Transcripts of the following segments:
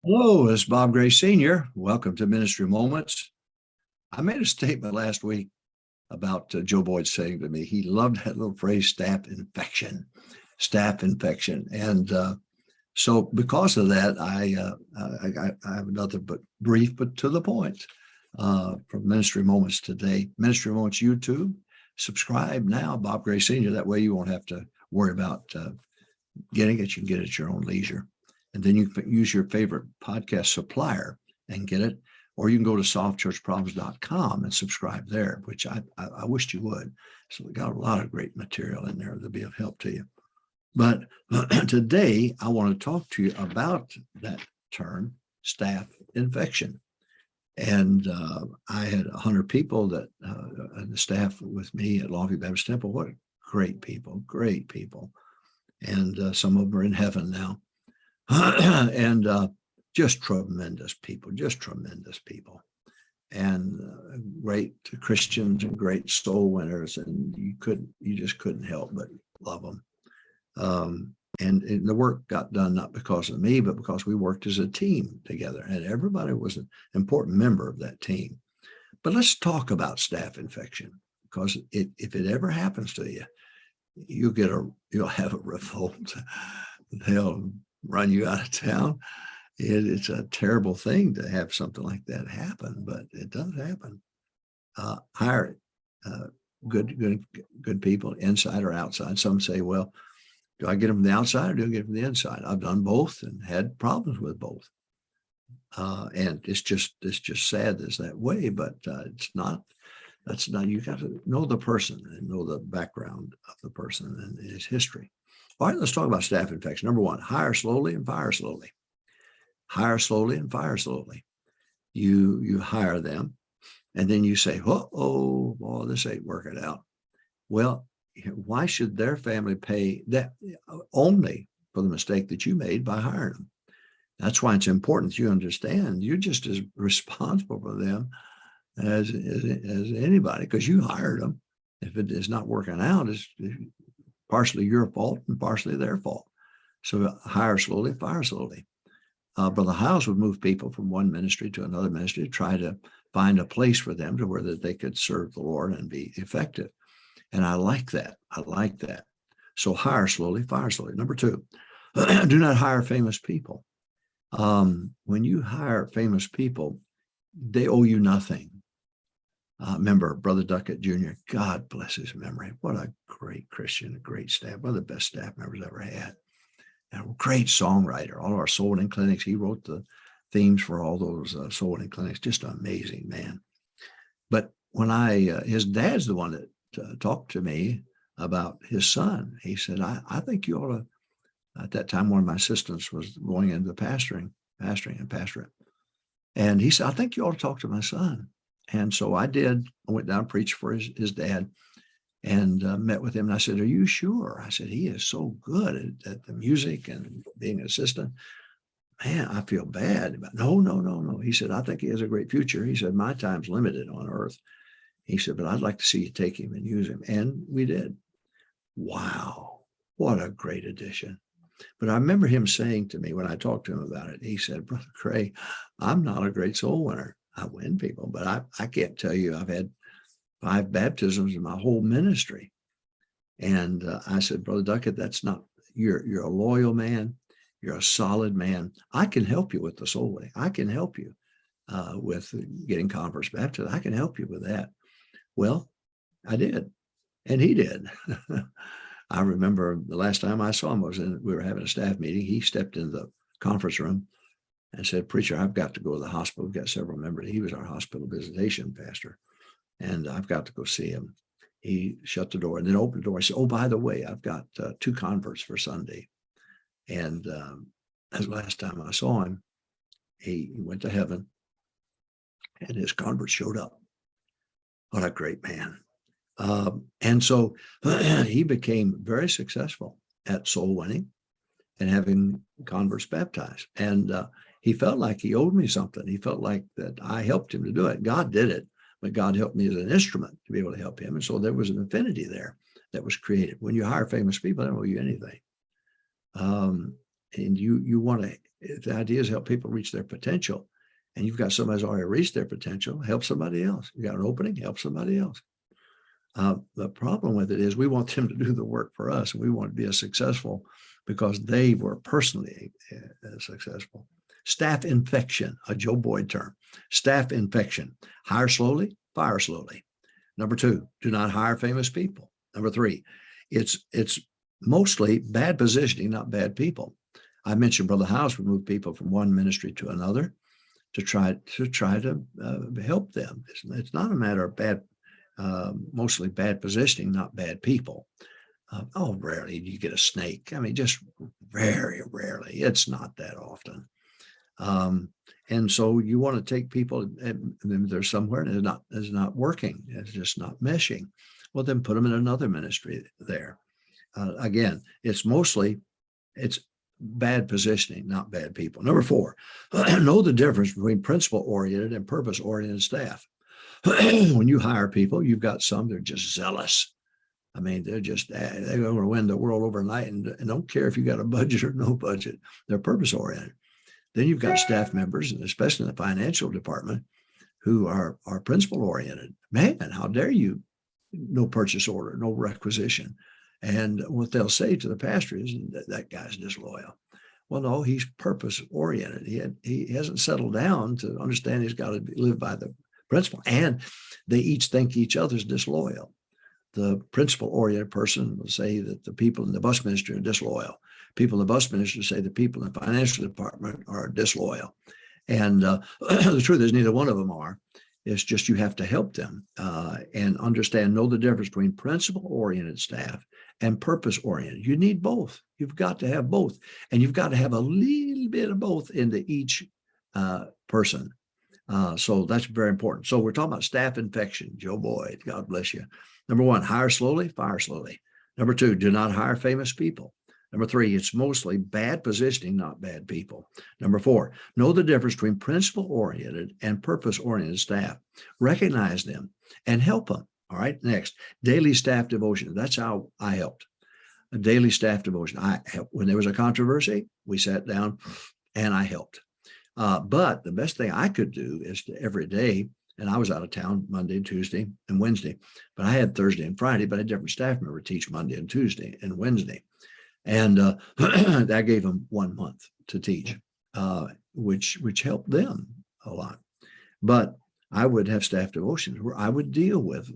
Hello, it's Bob Gray Sr. Welcome to Ministry Moments. I made a statement last week about Joe Boyd saying to me, he loved that little phrase, staph infection. And so because of that, I have another but brief, but to the point from Ministry Moments today. Ministry Moments YouTube, subscribe now, Bob Gray Sr. That way you won't have to worry about getting it. You can get it at your own leisure. And then you can use your favorite podcast supplier and get it. Or you can go to solvechurchproblems.com and subscribe there, which I wished you would. So we got a lot of great material in there that'll be of help to you. But today I want to talk to you about that term, staph infection. And I had 100 people that the staff with me at Longview Baptist Temple. What great people. And some of them are in heaven now. And just tremendous people, and great Christians and great soul winners. And you just couldn't help but love them. And the work got done not because of me, but because we worked as a team together, and everybody was an important member of that team. But let's talk about staph infection, because if it ever happens to you, you'll have a revolt. They'll run you out of town. It's a terrible thing to have something like that happen, but it does happen. Hire good people, inside or outside. Some say, well, do I get them from the outside or do I get them from the inside? I've done both and had problems with both. And it's just sad it's that way, but that's not, you got to know the person and know the background of the person and his history. All right, let's talk about staph infection. Number one, hire slowly and fire slowly. Hire slowly and fire slowly. You hire them, and then you say, oh, well, this ain't working out. Well, why should their family pay that only for the mistake that you made by hiring them? That's why it's important that you understand you're just as responsible for them as anybody, because you hired them. If it is not working out, it's partially your fault and partially their fault. So hire slowly, fire slowly. Brother Hiles would move people from one ministry to another ministry to try to find a place for them to where that they could serve the Lord and be effective. And I like that. So hire slowly, fire slowly. Number two, do not hire famous people. When you hire famous people, they owe you nothing. Remember Brother Duckett Jr., God bless his memory. What a great Christian, a great staff, one of the best staff members ever had. And a great songwriter. All our soul winning clinics, he wrote the themes for all those soul winning clinics. Just an amazing man. But when his dad's the one that talked to me about his son. He said, I think you ought to, at that time, one of my assistants was going into pastoring and pastorate. And he said, I think you ought to talk to my son. And so I did. I went down and preached for his dad and met with him. And I said, are you sure? I said, he is so good at the music and being an assistant. Man, I feel bad. No. He said, I think he has a great future. He said, my time's limited on earth. He said, but I'd like to see you take him and use him. And we did. Wow, what a great addition. But I remember him saying to me when I talked to him about it, he said, Brother Cray, I'm not a great soul winner. I win people, but I can't tell you I've had 5 baptisms in my whole ministry. And I said, Brother Duckett, that's not, you're a loyal man. You're a solid man. I can help you with the soul winning. I can help you with getting converts baptized. I can help you with that. Well, I did. And he did. I remember the last time I saw him we were having a staff meeting. He stepped into the conference room and said, Preacher, I've got to go to the hospital. We've got several members. He was our hospital visitation pastor. And I've got to go see him. He shut the door and then opened the door. I said, oh, by the way, I've got 2 converts for Sunday. And as last time I saw him, he went to heaven and his convert showed up. What a great man. And so he became very successful at soul winning and having converts baptized. And he felt like he owed me something. He felt like that I helped him to do it. God did it, but God helped me as an instrument to be able to help him. And so there was an affinity there that was created. When you hire famous people, they don't owe you anything. and you want to, the idea is help people reach their potential. And you've got somebody who's already reached their potential, help somebody else. You got an opening, help somebody else. The problem with it is we want them to do the work for us, and we want to be as successful because they were personally successful. Staff infection, a Joe Boyd term. Staff infection, hire slowly, fire slowly. Number 2, do not hire famous people. Number 3, it's mostly bad positioning, not bad people. I mentioned Brother House would move people from one ministry to another to try to help them. It's not a matter of bad, mostly bad positioning, not bad people. Rarely do you get a snake. I mean, just very rarely. It's not that often. And so you want to take people, and they're somewhere and it's not working. It's just not meshing. Well, then put them in another ministry there. Again, it's bad positioning, not bad people. Number 4, know the difference between principle-oriented and purpose-oriented staff. When you hire people, you've got some that are just zealous. I mean, they're going to win the world overnight and don't care if you got a budget or no budget. They're purpose-oriented. Then you've got staff members, and especially in the financial department, who are principle-oriented. Man, how dare you? No purchase order, no requisition. And what they'll say to the pastor is that guy's disloyal. Well, no, he's purpose-oriented. He hasn't settled down to understand he's got to live by the principle. And they each think each other's disloyal. The principle-oriented person will say that the people in the bus ministry are disloyal. People in the bus ministry say the people in the financial department are disloyal. And the truth is neither one of them are. It's just you have to help them and know the difference between principle-oriented staff and purpose-oriented. You need both. You've got to have both. And you've got to have a little bit of both into each person. So that's very important. So we're talking about staff infection. Joe Boyd, God bless you. Number 1, hire slowly, fire slowly. Number 2, do not hire famous people. Number 3, it's mostly bad positioning, not bad people. Number 4, know the difference between principle-oriented and purpose-oriented staff. Recognize them and help them. All right. Next, daily staff devotion. That's how I helped. A daily staff devotion. I helped when there was a controversy. We sat down and I helped. But the best thing I could do is to every day, and I was out of town Monday, Tuesday, and Wednesday, but I had Thursday and Friday, but a different staff member teach Monday and Tuesday and Wednesday. And that gave them 1 month to teach, which helped them a lot. But I would have staff devotions where I would deal with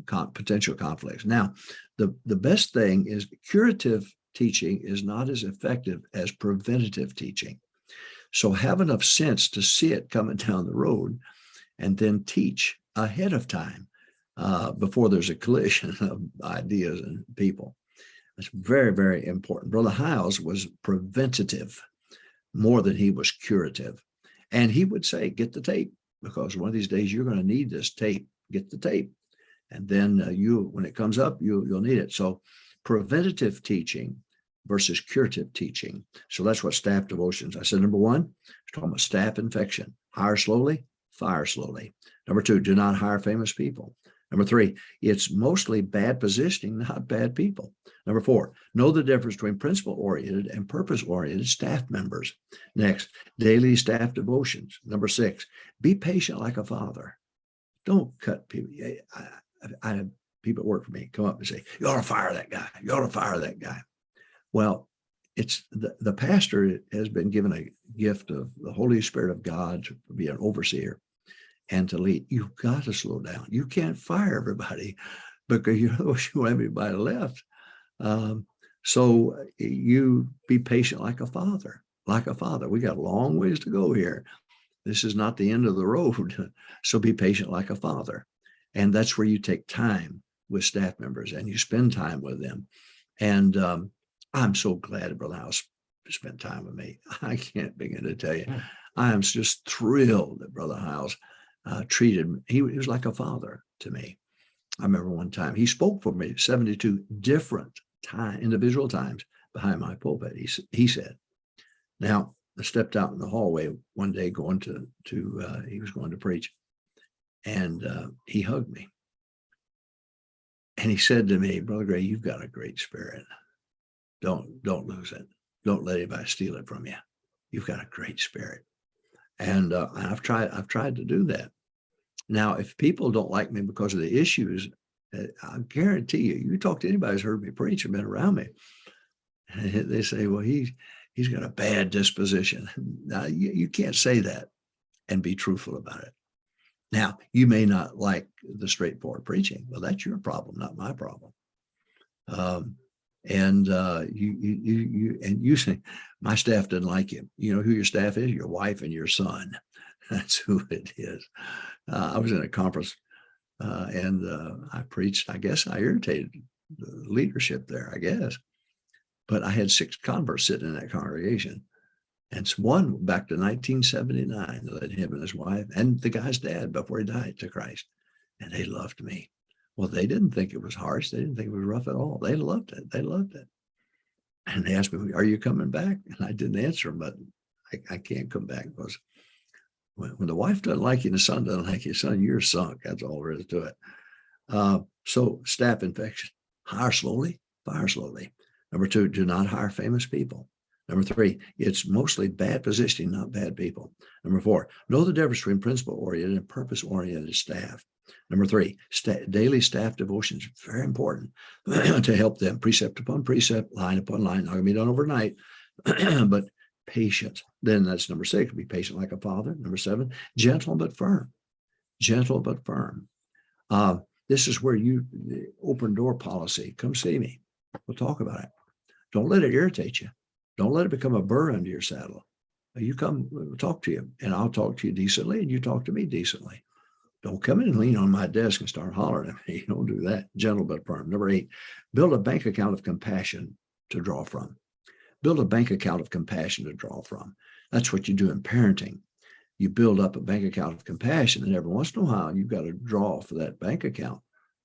potential conflicts. Now, the best thing is curative teaching is not as effective as preventative teaching. So have enough sense to see it coming down the road and then teach ahead of time before there's a collision of ideas and people. That's very, very important. Brother Hiles was preventative more than he was curative. And he would say, get the tape, because one of these days you're going to need this tape. Get the tape. And then when it comes up, you'll need it. So preventative teaching versus curative teaching. So that's what staff devotions. I said, number 1, we're talking about staff infection. Hire slowly, fire slowly. Number 2, do not hire famous people. Number 3, it's mostly bad positioning, not bad people. Number 4, know the difference between principle-oriented and purpose-oriented staff members. Next, daily staff devotions. Number 6, be patient like a father. Don't cut people. I have people that work for me come up and say, you ought to fire that guy. You ought to fire that guy. Well, it's the pastor has been given a gift of the Holy Spirit of God to be an overseer and to lead. You've got to slow down. You can't fire everybody because you want everybody left. So you be patient like a father, We got a long ways to go here. This is not the end of the road. So be patient like a father. And that's where you take time with staff members and you spend time with them. And I'm so glad that Brother House spent time with me. I can't begin to tell you. I am just thrilled that Brother House treated me. He was like a father to me. I remember one time he spoke for me 72 different individual times behind my pulpit. He said, now I stepped out in the hallway one day going to he was going to preach, and he hugged me. And he said to me, Brother Gray, you've got a great spirit. Don't lose it. Don't let anybody steal it from you. You've got a great spirit. And I've tried to do that. Now, if people don't like me because of the issues, I guarantee you talk to anybody who's heard me preach or been around me, they say, well, he's got a bad disposition. Now, you can't say that and be truthful about it. Now, you may not like the straightforward preaching. Well, that's your problem, not my problem. You say, my staff doesn't like you. You know who your staff is? Your wife and your son. That's who it is. I was in a conference and I preached. I guess I irritated the leadership there, I guess. But I had 6 converts sitting in that congregation. And one back to 1979 led him and his wife and the guy's dad before he died to Christ. And they loved me. Well, they didn't think it was harsh. They didn't think it was rough at all. They loved it. They loved it. And they asked me, are you coming back? And I didn't answer them, but I can't come back because when the wife doesn't like you and the son doesn't like you, son, you're sunk. That's all there is to it. So staph infection, hire slowly, fire slowly. Number 2, do not hire famous people. Number 3, it's mostly bad positioning, not bad people. Number 4, know the difference between principle-oriented and purpose-oriented staff. Number 3, daily staff devotions, very important to help them precept upon precept, line upon line. Not going to be done overnight, but patience. Then that's number 6, be patient like a father. Number 7, gentle but firm. Gentle but firm. This is where the open door policy. Come see me. We'll talk about it. Don't let it irritate you. Don't let it become a burr under your saddle. You come, we'll talk to you, and I'll talk to you decently, and you talk to me decently. Don't come in and lean on my desk and start hollering at me. Don't do that. Gentle but firm. Number 8, build a bank account of compassion to draw from. Build a bank account of compassion to draw from. That's what you do in parenting. You build up a bank account of compassion, and every once in a while, you've got to draw for that bank account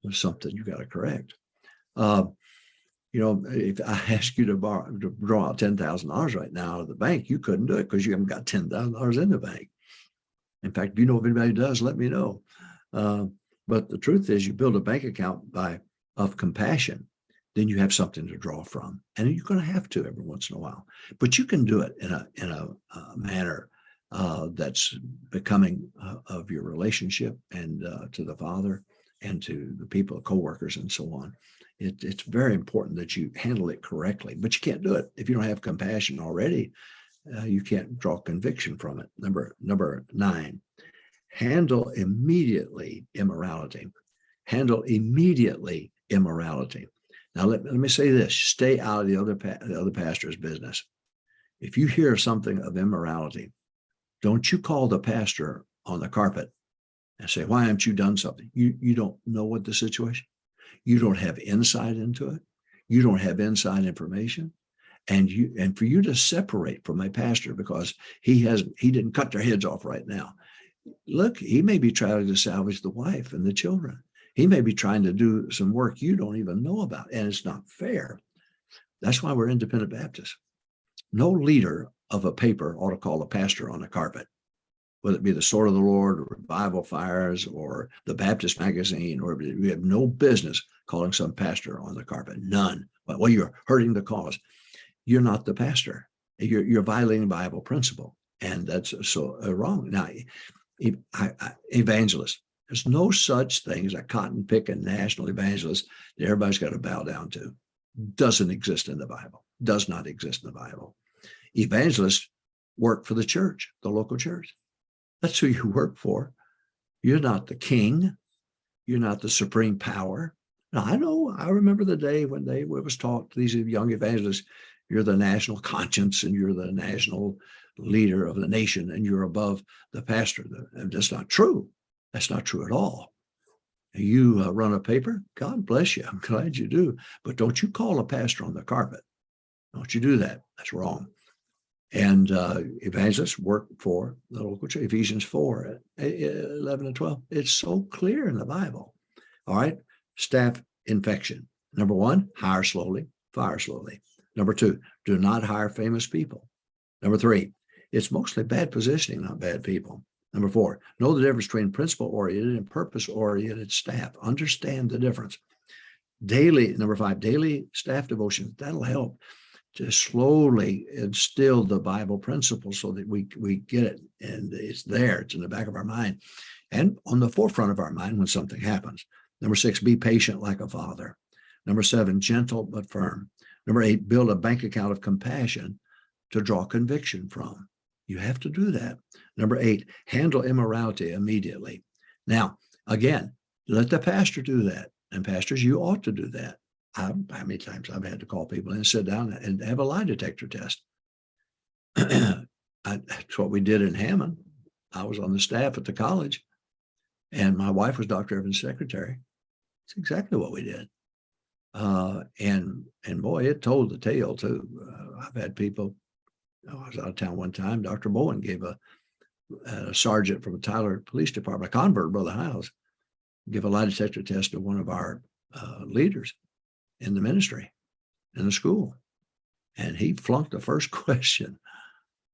with something you've got to correct. If I ask you to draw out $10,000 right now out of the bank, you couldn't do it because you haven't got $10,000 in the bank. In fact, if you know if anybody does, let me know. But the truth is, you build a bank account of compassion, then you have something to draw from, and you're going to have to every once in a while. But you can do it in a manner that's becoming of your relationship and to the Father and to the people, coworkers, and so on. It's very important that you handle it correctly, but you can't do it if you don't have compassion already. You can't draw conviction from it. Number 9, handle immediately immorality. Handle immediately immorality. Now, let me say this: stay out of the other pastor's business. If you hear something of immorality, don't you call the pastor on the carpet and say, "Why haven't you done something?" You don't know what the situation. You don't have insight into it. You don't have inside information. And for you to separate from a pastor because he didn't cut their heads off right now. Look, he may be trying to salvage the wife and the children. He may be trying to do some work you don't even know about, and it's not fair. That's why we're independent Baptists. No leader of a paper ought to call a pastor on the carpet, whether it be the Sword of the Lord or Revival Fires or the Baptist Magazine, or we have no business calling some pastor on the carpet. None. Well, you're hurting the cause. You're not the pastor. You're violating Bible principle, and that's so wrong. Now, evangelist, there's no such thing as a cotton picking national evangelist that everybody's got to bow down to. Doesn't exist in the Bible. Does not exist in the Bible. Evangelists work for the church, the local church. That's who you work for. You're not the king. You're not the supreme power. Now, I remember the day when it was taught to these young evangelists, you're the national conscience and you're the national leader of the nation and you're above the pastor. And that's not true. That's not true at all. You run a paper, God bless you. I'm glad you do. But don't you call a pastor on the carpet. Don't you do that. That's wrong. And evangelists work for the local church. Ephesians 4, 11 and 12. It's so clear in the Bible. All right. Staph infection. Number 1, hire slowly, fire slowly. Number 2, do not hire famous people. Number 3, it's mostly bad positioning, not bad people. Number 4, know the difference between principle-oriented and purpose-oriented staff. Understand the difference. Number 5, daily staff devotions. That'll help. to slowly instill the Bible principles so that we get it, and it's there. It's in the back of our mind and on the forefront of our mind when something happens. Number 6, be patient like a father. Number 7, gentle but firm. Number 8, build a bank account of compassion to draw conviction from. You have to do that. Number 8, handle immorality immediately. Now, again, let the pastor do that. And pastors, you ought to do that. How many times I've had to call people in and sit down and have a lie detector test. That's what we did in Hammond. I was on the staff at the college, and my wife was Dr. Evans' secretary. It's exactly what we did. And boy, it told the tale too. I've had people, I was out of town one time, Dr. Bowen gave a sergeant from the Tyler Police Department, a convert, Brother Hiles, give a lie detector test to one of our leaders in the ministry, in the school. And he flunked the first question.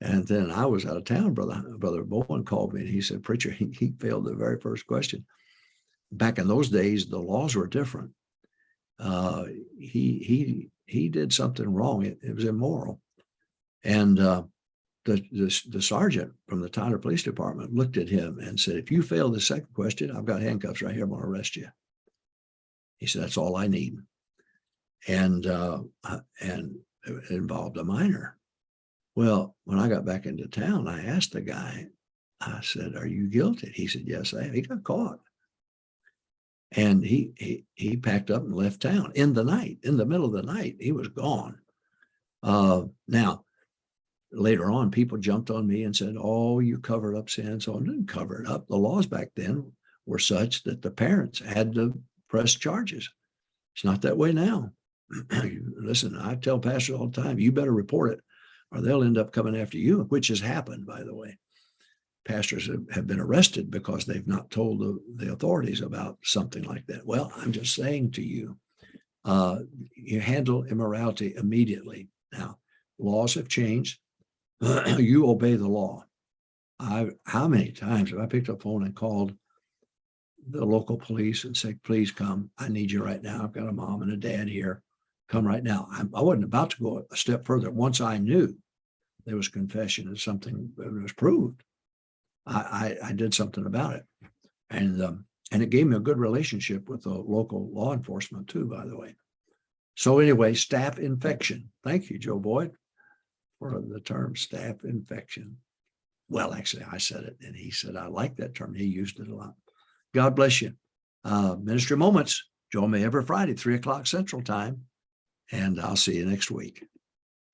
And then I was out of town. Brother Bowen called me and he said, "Preacher, he failed the very first question." Back in those days, the laws were different. He did something wrong. It was immoral. And the sergeant from the Tyler Police Department looked at him and said, "If you fail the second question, I've got handcuffs right here. I'm going to arrest you." He said, "That's all I need." And it involved a minor. Well, when I got back into town, I asked the guy, I said, "Are you guilty?" He said, "Yes, I am." He got caught. And he packed up and left town in the night, in the middle of the night. He was gone. Now, later on, people jumped on me and said, "Oh, you covered up sin." So I didn't cover it up. The laws back then were such that the parents had to press charges. It's not that way now. Listen, I tell pastors all the time, you better report it or they'll end up coming after you, which has happened, by the way. Pastors have been arrested because they've not told the authorities about something like that. Well, I'm just saying to you, you handle immorality immediately. Now, laws have changed. You obey the law. How many times have I picked up the phone and called the local police and said, "Please come. I need you right now. I've got a mom and a dad here. Come right now." I wasn't about to go a step further. Once I knew there was confession and something that was proved, I did something about it. And it gave me a good relationship with the local law enforcement too, by the way. So anyway, staph infection. Thank you, Joe Boyd, for the term staph infection. Well, actually, I said it, and he said, I like that term. He used it a lot. God bless you. Ministry Moments, join me every Friday, 3 o'clock Central Time, and I'll see you next week.